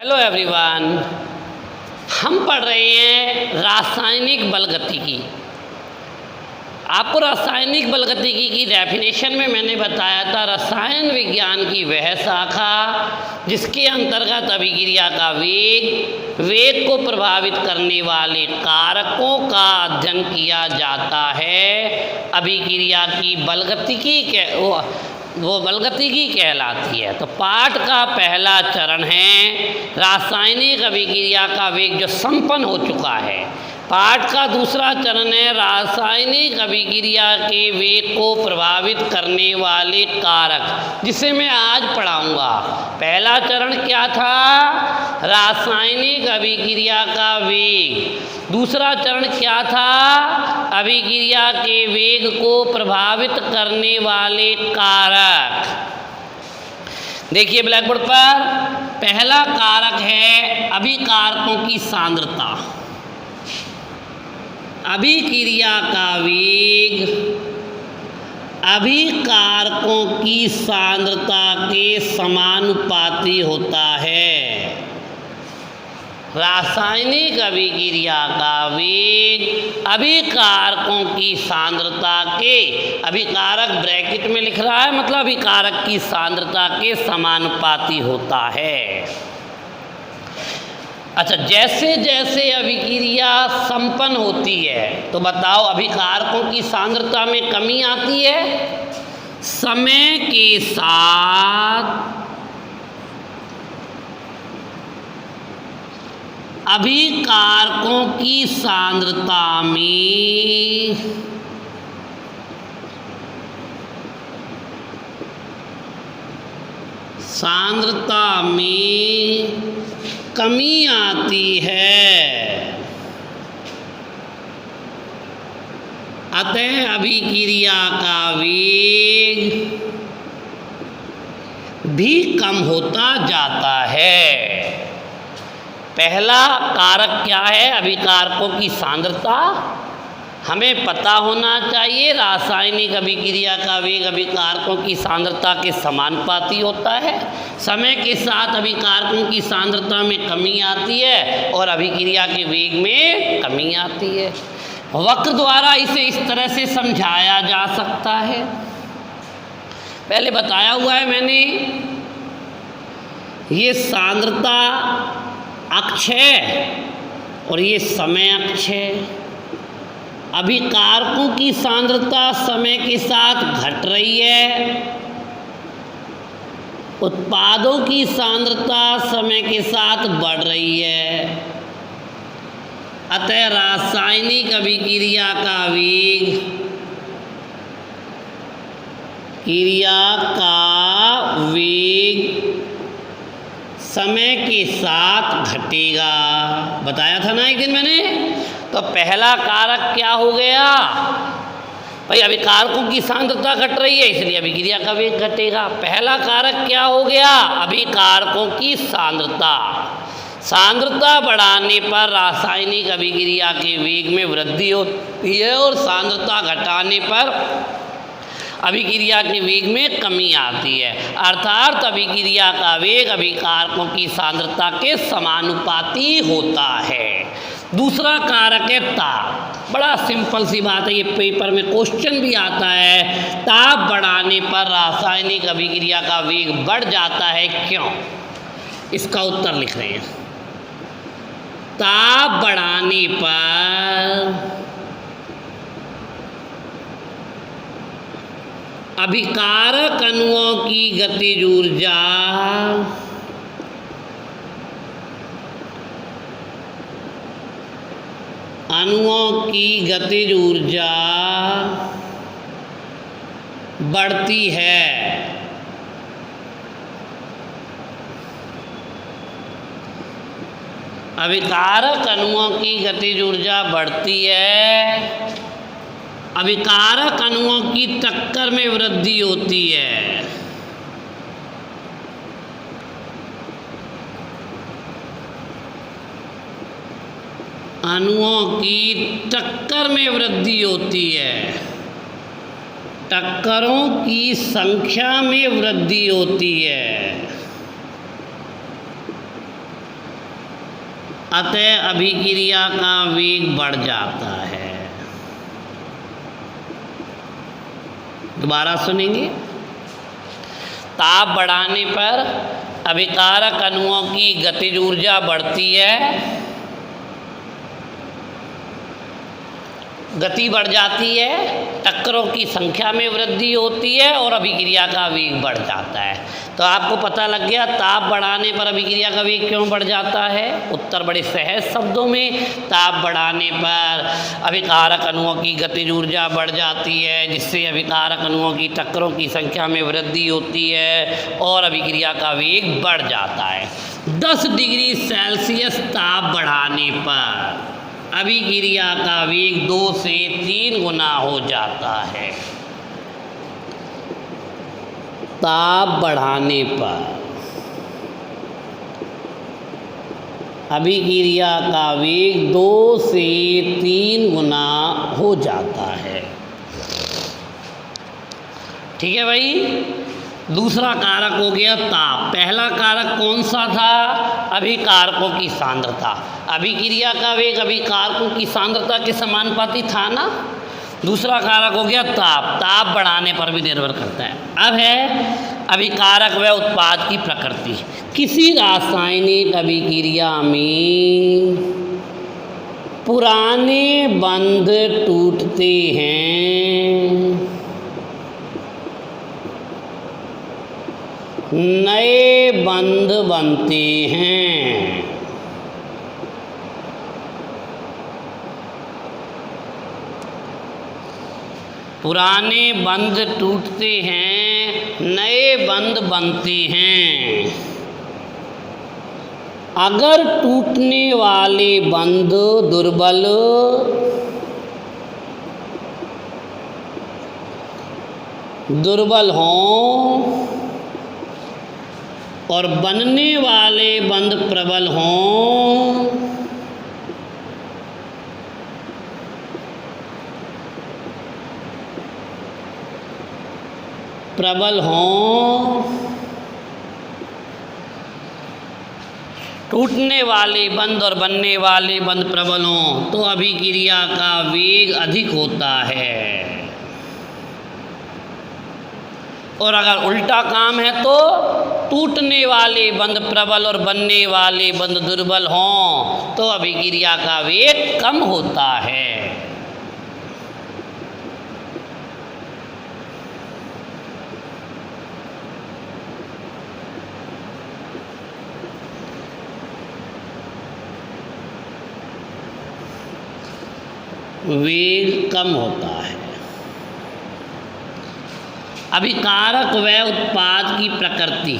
Hello everyone, हम पढ़ रहे हैं रासायनिक बलगतिकी। आपको रासायनिक बलगतिकी की डेफिनेशन में मैंने बताया था रसायन विज्ञान की वह शाखा जिसके अंतर्गत अभिक्रिया का वेग को प्रभावित करने वाले कारकों का अध्ययन किया जाता है। अभिक्रिया की बलगतिकी वो बलगतिकी कहलाती है। तो पाठ का पहला चरण है रासायनिक अभिक्रिया का वेग जो संपन्न हो चुका है। पाठ का दूसरा चरण है रासायनिक अभिक्रिया के वेग को प्रभावित करने वाले कारक, जिसे मैं आज पढ़ाऊंगा। पहला चरण क्या था? रासायनिक अभिक्रिया का वेग। दूसरा चरण क्या था? अभिक्रिया के वेग को प्रभावित करने वाले कारक। देखिए ब्लैक बोर्ड पर, पहला कारक है अभिकारकों की सांद्रता। अभिक्रिया का वेग अभिकारकों की सांद्रता के समानुपाती होता है। रासायनिक अभिक्रिया का वेग अभिकारकों की सांद्रता के, अभिकारक ब्रैकेट में लिख रहा है मतलब अभिकारक की सांद्रता के समानुपाती होता है। अच्छा, जैसे जैसे अभिक्रिया संपन्न होती है तो बताओ अभिकारकों की सांद्रता में कमी आती है। समय के साथ अभिकारकों की सांद्रता में कमी आती है। अतः अभिक्रिया का वेग भी कम होता जाता है। पहला कारक क्या है? अभिकारकों की सांद्रता। हमें पता होना चाहिए रासायनिक अभिक्रिया का वेग अभिकारकों की सांद्रता के समानुपाती होता है। समय के साथ अभिकारकों की सांद्रता में कमी आती है और अभिक्रिया के वेग में कमी आती है। वक्र द्वारा इसे इस तरह से समझाया जा सकता है। पहले बताया हुआ है मैंने, ये सांद्रता अक्ष है और ये समय अक्ष है। अभिकारकों की सांद्रता समय के साथ घट रही है, उत्पादों की सांद्रता समय के साथ बढ़ रही है। अतः रासायनिक अभिक्रिया का वेग समय के साथ घटेगा। बताया था ना एक दिन मैंने। तो पहला कारक क्या हो गया भाई? अभिकारकों की सांद्रता घट रही है इसलिए अभिक्रिया का वेग घटेगा। पहला कारक क्या हो गया? अभिकारकों की सांद्रता। सांद्रता बढ़ाने पर रासायनिक अभिक्रिया के वेग में वृद्धि होती है और सांद्रता घटाने पर अभिक्रिया के वेग में कमी आती है। अर्थात अभिक्रिया का वेग अभिकारकों की सांद्रता के समानुपाती होता है। दूसरा कारक है ताप। बड़ा सिंपल सी बात है, ये पेपर में क्वेश्चन भी आता है। ताप बढ़ाने पर रासायनिक अभिक्रिया का वेग बढ़ जाता है, क्यों? इसका उत्तर लिख रहे हैं। ताप बढ़ाने पर अभिकारक अणुओं की गतिज ऊर्जा बढ़ती है। अभिकारक अणुओं की गतिज ऊर्जा बढ़ती है, अभिकारक अणुओं की टक्कर में वृद्धि होती है। अणुओं की टक्कर में वृद्धि होती है, टक्करों की संख्या में वृद्धि होती है। अतः अभिक्रिया का वेग बढ़ जाता है। दोबारा सुनेंगे। ताप बढ़ाने पर अभिकारक अणुओं की गतिज ऊर्जा बढ़ती है, गति बढ़ जाती है, टक्करों की संख्या में वृद्धि होती है और अभिक्रिया का वेग बढ़ जाता है। तो आपको पता लग गया ताप बढ़ाने पर अभिक्रिया का वेग क्यों बढ़ जाता है। उत्तर बड़े सहज शब्दों में, ताप बढ़ाने पर अभिकारक अणुओं की गतिज ऊर्जा बढ़ जाती है, जिससे अभिकारक अणुओं की टक्करों की संख्या में वृद्धि होती है और अभिक्रिया का वेग बढ़ जाता है। 10 डिग्री सेल्सियस ताप बढ़ाने पर अभिक्रिया का वेग 2 से 3 गुना हो जाता है। ताप बढ़ाने पर अभिक्रिया का वेग 2 से 3 गुना हो जाता है। ठीक है भाई। दूसरा कारक हो गया ताप। पहला कारक कौन सा था? अभिकारकों की सांद्रता। अभिक्रिया का वेग अभिकारकों की सांद्रता के समानुपाती था ना। दूसरा कारक हो गया ताप। ताप बढ़ाने पर भी निर्भर करता है। अब है अभिकारक व उत्पाद की प्रकृति। किसी रासायनिक अभिक्रिया में पुराने बंध टूटते हैं, नए बंध बनते हैं। पुराने बंध टूटते हैं, नए बंध बनते हैं। अगर टूटने वाले बंध दुर्बल हों और बनने वाले बंध प्रबल हों, टूटने वाले बंध और बनने वाले बंध प्रबल हों तो अभिक्रिया का वेग अधिक होता है। और अगर उल्टा काम है तो टूटने वाले बंध प्रबल और बनने वाले बंध दुर्बल हों तो अभिक्रिया का वेग कम होता है। वेग कम होता है। अभिकारक व उत्पाद की प्रकृति।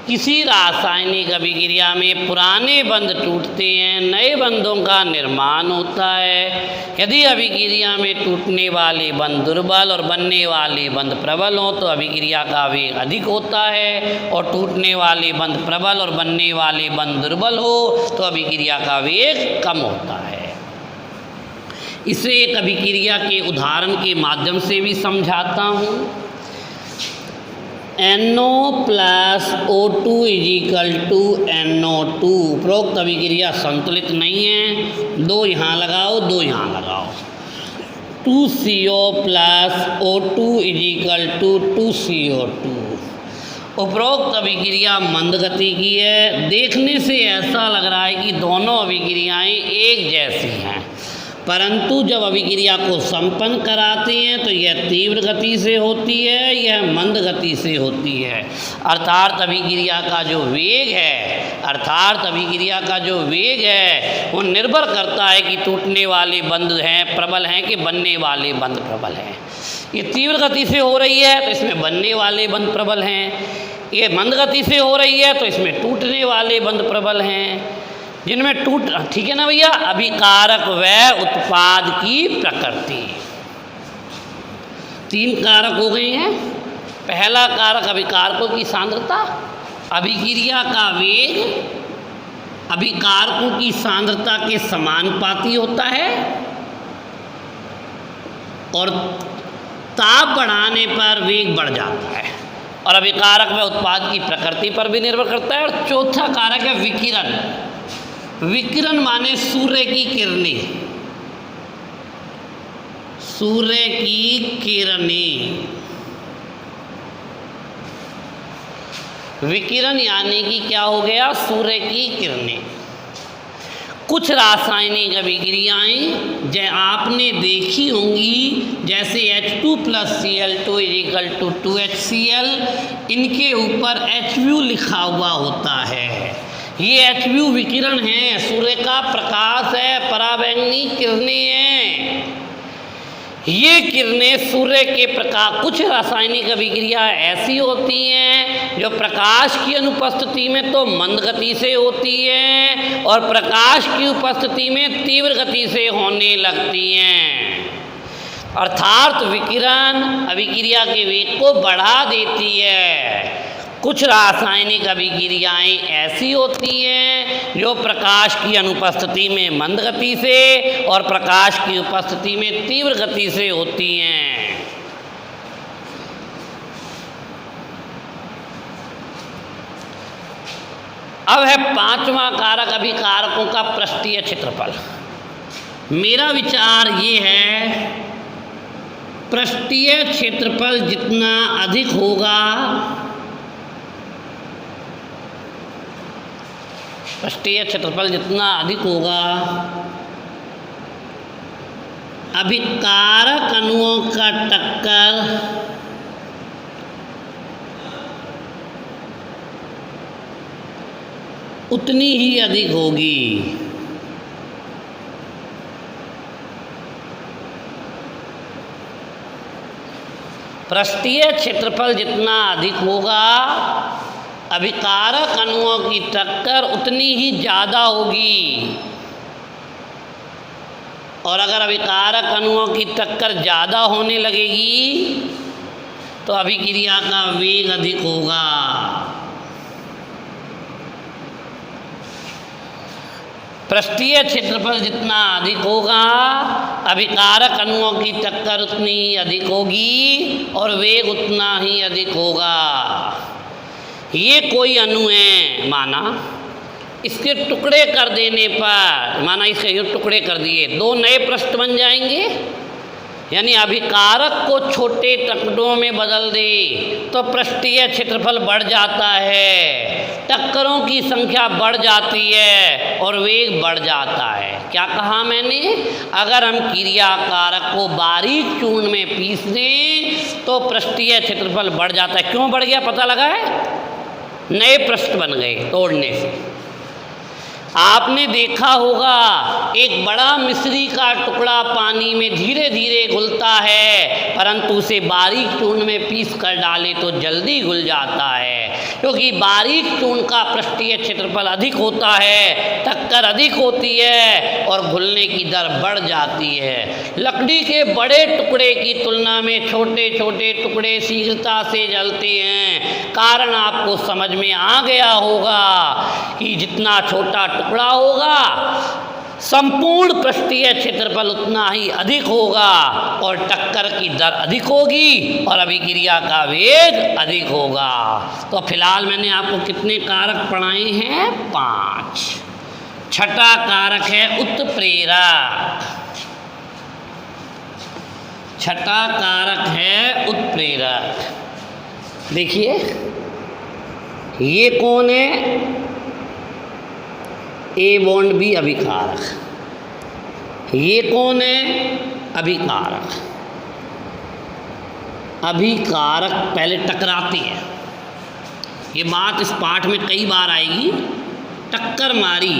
किसी रासायनिक अभिक्रिया में पुराने बंध टूटते हैं, नए बंधों का निर्माण होता है। यदि अभिक्रिया में टूटने वाले बंध दुर्बल और बनने वाले बंध प्रबल हों तो अभिक्रिया का वेग अधिक होता है, और टूटने वाले बंध प्रबल और बनने वाले बंध दुर्बल हो तो अभिक्रिया का वेग कम होता है। इसे एक अभिक्रिया के उदाहरण के माध्यम से भी समझाता हूँ। NO + O2 = NO2। उपरोक्त अभिक्रिया संतुलित नहीं है। 2 यहाँ लगाओ, 2 यहाँ लगाओ। 2CO + O2 = 2CO2। उपरोक्त अभिक्रिया मंद गति की है। देखने से ऐसा लग रहा है कि दोनों अभिक्रियाएं एक जैसी हैं, परंतु जब अभिक्रिया को संपन्न कराते हैं तो यह तीव्र गति से होती है, यह मंद गति से होती है। अर्थात अभिक्रिया का जो वेग है वो निर्भर करता है कि टूटने वाले बंध हैं प्रबल हैं कि बनने वाले बंध प्रबल हैं। ये तीव्र गति से हो रही है तो इसमें बनने वाले बंध प्रबल हैं, ये मंद गति से हो रही है तो इसमें टूटने वाले बंध प्रबल हैं। जिनमें ठीक है ना भैया। अभिकारक व उत्पाद की प्रकृति। 3 कारक हो गए हैं। पहला कारक अभिकारकों की सांद्रता। अभिक्रिया का वेग अभिकारकों की सांद्रता के समानुपाती होता है, और ताप बढ़ाने पर वेग बढ़ जाता है, और अभिकारक व उत्पाद की प्रकृति पर भी निर्भर करता है। और चौथा कारक है विकिरण। विकिरण माने सूर्य की किरणें, सूर्य की किरणें। विकिरण यानी कि क्या हो गया, सूर्य की किरणें। कुछ रासायनिक अभिक्रियाएं जो आपने देखी होंगी, जैसे H2+Cl2 = 2HCl, इनके ऊपर HU लिखा हुआ होता है। ये HU विकिरण है, सूर्य का प्रकाश है, पराबैंगनी किरणें हैं। ये किरणें सूर्य के प्रकाश, कुछ रासायनिक अभिक्रिया ऐसी होती हैं जो प्रकाश की अनुपस्थिति में तो मंद गति से होती हैं और प्रकाश की उपस्थिति में तीव्र गति से होने लगती हैं। अर्थात विकिरण अभिक्रिया के वेग को बढ़ा देती है। कुछ रासायनिक अभिक्रियाएं ऐसी होती हैं जो प्रकाश की अनुपस्थिति में मंद गति से और प्रकाश की उपस्थिति में तीव्र गति से होती हैं। अब है पांचवा कारक, अभिकारकों का पृष्ठीय क्षेत्रफल। मेरा विचार ये है, पृष्ठीय क्षेत्रफल जितना अधिक होगा, पृष्ठीय क्षेत्रफल जितना अधिक होगा, अभिकारक अणुओं का टक्कर उतनी ही अधिक होगी। पृष्ठीय क्षेत्रफल जितना अधिक होगा, अभिकारक अणुओं की टक्कर उतनी ही ज़्यादा होगी। और अगर अभिकारक अणुओं की टक्कर ज़्यादा होने लगेगी तो अभिक्रिया का वेग अधिक होगा। पृष्ठीय क्षेत्रफल जितना अधिक होगा, अभिकारक अणुओं की टक्कर उतनी ही अधिक होगी और वेग उतना ही अधिक होगा। ये कोई अणु है, माना इसके टुकड़े कर देने पर, माना इसके टुकड़े कर दिए, दो नए पृष्ठ बन जाएंगे। यानी अभिकारक को छोटे टुकड़ों में बदल दे तो पृष्ठीय क्षेत्रफल बढ़ जाता है, टक्करों की संख्या बढ़ जाती है और वेग बढ़ जाता है। क्या कहा मैंने? अगर हम क्रिया कारक को बारीक चूर्ण में पीस दें तो पृष्ठीय क्षेत्रफल बढ़ जाता है। क्यों बढ़ गया पता लगा है? नए पृष्ठ बन गए तोड़ने से। आपने देखा होगा एक बड़ा मिश्री का टुकड़ा पानी में धीरे धीरे घुलता है, परंतु उसे बारीक चूर्ण में पीस कर डाले तो जल्दी घुल जाता है, क्योंकि बारीक चूर्ण का पृष्ठीय क्षेत्रफल अधिक होता है, टक्कर अधिक होती है और घुलने की दर बढ़ जाती है। लकड़ी के बड़े टुकड़े की तुलना में छोटे छोटे टुकड़े शीघ्रता से जलते हैं। कारण आपको समझ में आ गया होगा कि जितना छोटा टुकड़ा होगा संपूर्ण पृष्ठीय क्षेत्रफल उतना ही अधिक होगा और टक्कर की दर अधिक होगी और अभिक्रिया का वेग अधिक होगा। तो फिलहाल मैंने आपको कितने कारक पढ़ाए हैं? 5। छठा कारक है उत्प्रेरक। छठा कारक है उत्प्रेरक। देखिए ये कौन है? ए बॉन्ड बी अभिकारक। ये कौन है? अभिकारक। अभिकारक पहले टकराते हैं। ये बात इस पाठ में कई बार आएगी। टक्कर मारी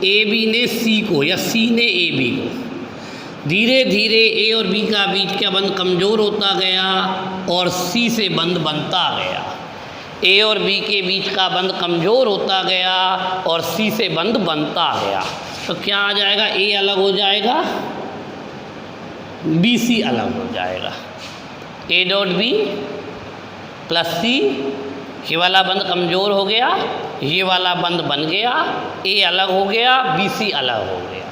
ए बी ने सी को या सी ने ए बी को, धीरे धीरे ए और बी का बीच का बंध कमज़ोर होता गया और सी से बंध बनता गया। ए और बी के बीच का बंध कमज़ोर होता गया और सी से बंध बनता गया। तो क्या आ जाएगा? ए अलग हो जाएगा, बी सी अलग हो जाएगा। ए डॉट बी प्लस सी, ये वाला बंध कमज़ोर हो गया, ये वाला बंध बन गया, ए अलग हो गया, बी सी अलग हो गया।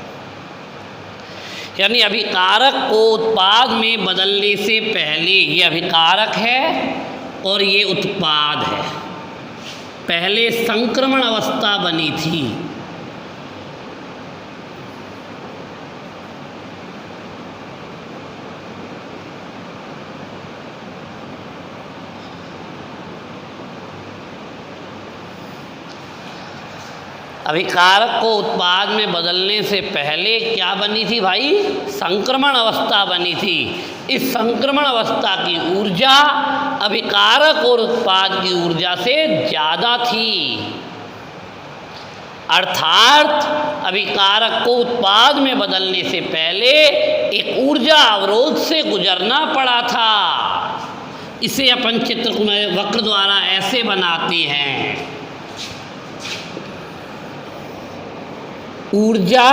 यानी अभिकारक को उत्पाद में बदलने से पहले ये अभिकारक है और ये उत्पाद है। पहले संक्रमण अवस्था बनी थी अभिकारक को उत्पाद में बदलने से पहले क्या बनी थी भाई? संक्रमण अवस्था बनी थी। इस संक्रमण अवस्था की ऊर्जा अभिकारक और उत्पाद की ऊर्जा से ज़्यादा थी। अर्थात अभिकारक को उत्पाद में बदलने से पहले एक ऊर्जा अवरोध से गुजरना पड़ा था। इसे अपन चित्र में वक्र द्वारा ऐसे बनाते हैं। ऊर्जा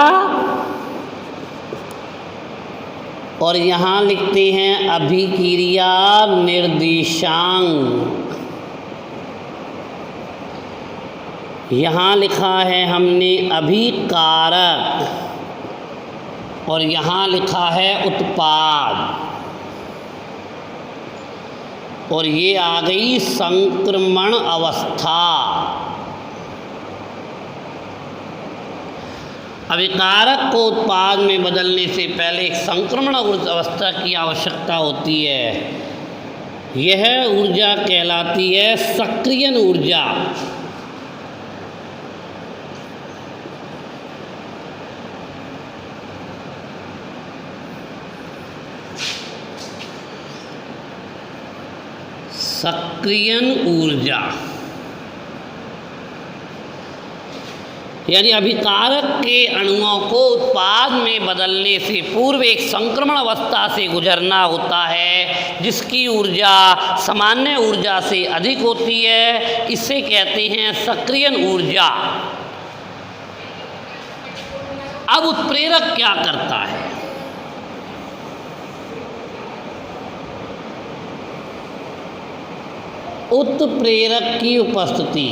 और यहाँ लिखते हैं अभिक्रिया निर्देशांक। यहाँ लिखा है हमने अभिकारक और यहाँ लिखा है उत्पाद, और ये आ गई संक्रमण अवस्था। अभिकारक को उत्पाद में बदलने से पहले एक संक्रमण अवस्था की आवश्यकता होती है। यह ऊर्जा कहलाती है सक्रियण ऊर्जा। सक्रियण ऊर्जा यानी अभिकारक के अणुओं को उत्पाद में बदलने से पूर्व एक संक्रमण अवस्था से गुजरना होता है, जिसकी ऊर्जा सामान्य ऊर्जा से अधिक होती है। इसे कहते हैं सक्रियण ऊर्जा। अब उत्प्रेरक क्या करता है? उत्प्रेरक की उपस्थिति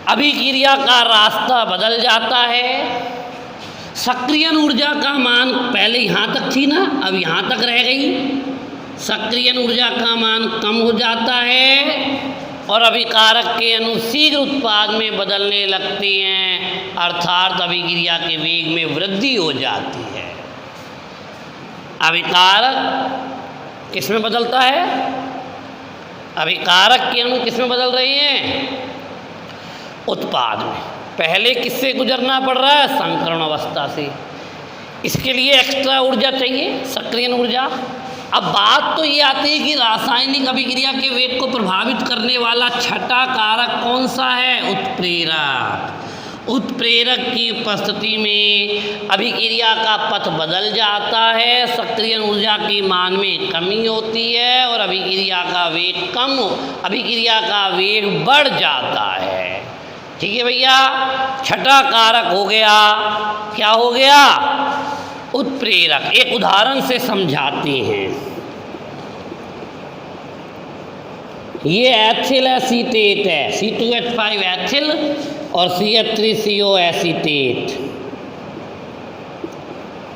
अभिक्रिया का रास्ता बदल जाता है। सक्रियण ऊर्जा का मान पहले यहाँ तक थी ना, अब यहाँ तक रह गई। सक्रियण ऊर्जा का मान कम हो जाता है और अभिकारक के अणु शीघ्र उत्पाद में बदलने लगते हैं, अर्थात अभिक्रिया के वेग में वृद्धि हो जाती है। अभिकारक किस में बदलता है? अभिकारक के अणु किस में बदल रहे हैं? उत्पाद में। पहले किससे गुजरना पड़ रहा है? संक्रमण अवस्था से। इसके लिए एक्स्ट्रा ऊर्जा चाहिए, सक्रियण ऊर्जा। अब बात तो ये आती है कि रासायनिक अभिक्रिया के वेग को प्रभावित करने वाला छठा कारक कौन सा है? उत्प्रेरक। उत्प्रेरक की उपस्थिति में अभिक्रिया का पथ बदल जाता है, सक्रियण ऊर्जा के मान में कमी होती है और अभिक्रिया का वेग बढ़ जाता है। ठीक है भैया, छठा कारक हो गया, क्या हो गया? उत्प्रेरक। एक उदाहरण से समझाते हैं। ये एथिल एसीटेट है, C2H5 एथिल और CH3CO एसीटेट।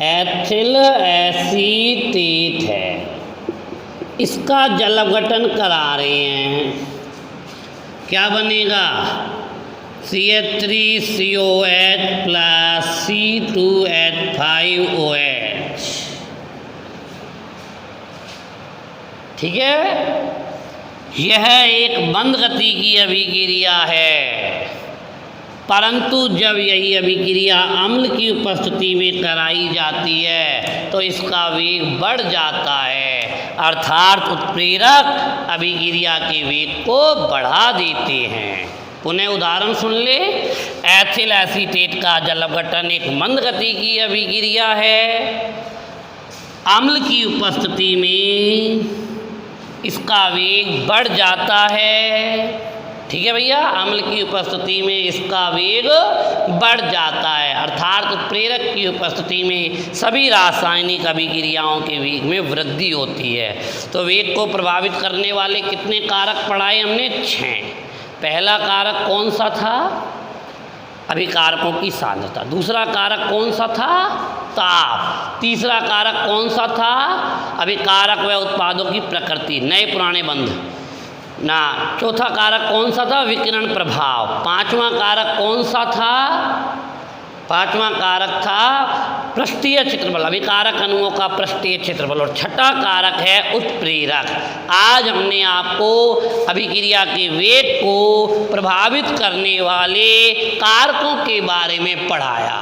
एथिल एसीटेट है, इसका जल अपघटन करा रहे हैं। क्या बनेगा? CH3COH plus C2H5OH। ठीक है, यह एक मंद गति की अभिक्रिया है, परंतु जब यही अभिक्रिया अम्ल की उपस्थिति में कराई जाती है तो इसका वेग बढ़ जाता है, अर्थात उत्प्रेरक अभिक्रिया के वेग को बढ़ा देते हैं। पुनः उदाहरण सुन ले। एथिल एसीटेट का जल अपघटन एक मंद गति की अभिक्रिया है। अम्ल की उपस्थिति में इसका वेग बढ़ जाता है। ठीक है भैया, अम्ल की उपस्थिति में इसका वेग बढ़ जाता है, अर्थात उत्प्रेरक की उपस्थिति में सभी रासायनिक अभिक्रियाओं के वेग में वृद्धि होती है। तो वेग को प्रभावित करने वाले कितने कारक पढ़ाए हमने? 6। पहला कारक कौन सा था? अभिकारकों की सांद्रता। दूसरा कारक कौन सा था? ताप। तीसरा कारक कौन सा था? अभिकारक व उत्पादों की प्रकृति, नए पुराने बंध ना। चौथा कारक कौन सा था? विकिरण प्रभाव। पांचवा कारक कौन सा था? पांचवा कारक था पृष्ठीय क्षेत्रफल, अभिकारक अणुओं का पृष्ठीय क्षेत्रफल। और छठा कारक है उत्प्रेरक। आज हमने आपको अभिक्रिया के वेग को प्रभावित करने वाले कारकों के बारे में पढ़ाया।